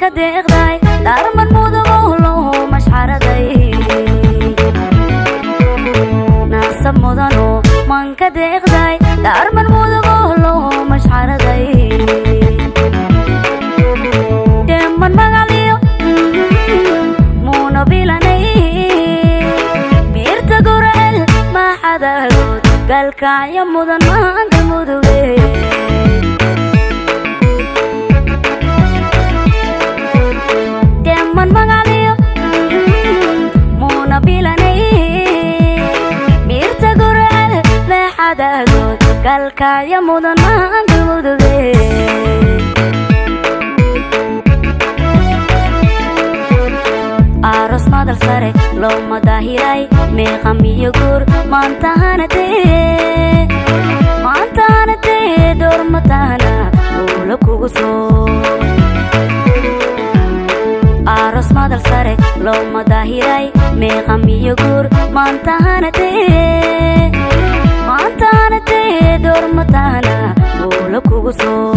deeqday darman mudugo mashxaraday naasab mudano manka deeqday darman mudugo mashxaraday deman magaliyo muno bilanay birta gurel ma xadarood galkaayo mudan maanta muduge galkaayo mudan maanta muduge aroos madal sare looma daahiray meeqam iyo guur maanta hanatee door mataana muula kugu soo aroos madal sare looma daahiray meeqam iyo guur maanta hanatee door mataana muula kugu soo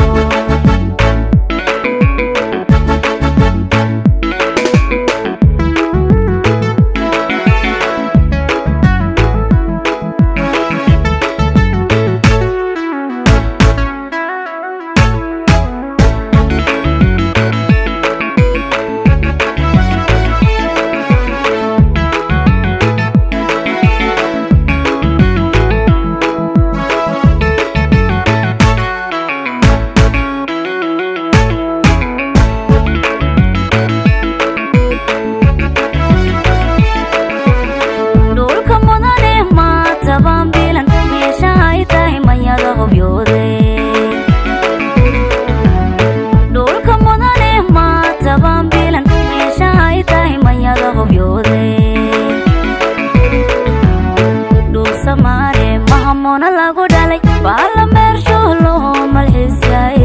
lagu dhalay bala meersho loo malxiisay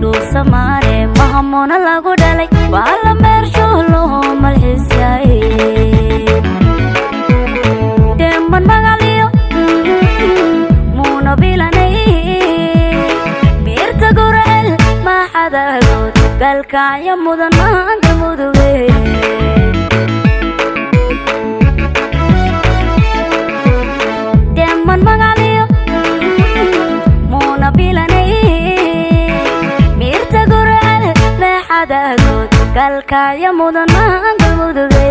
dhul samaare mahamona lagu dhalay bala meersho loo malxiisay deman magaliyo muno bilanay birta gurel ma xadarood galkaayo mudan maanta muduge galkaayo mudan maanta muduge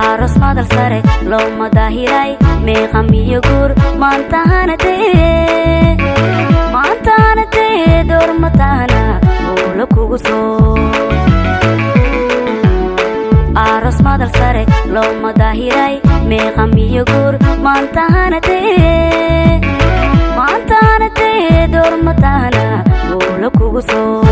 aroos madal sare looma daahiray meeqam iyo guur maanta hanatee door mataana muula kugu soo aroos madal sare looma daahiray meeqam iyo guur maanta hanatee door mataana muula kugu soo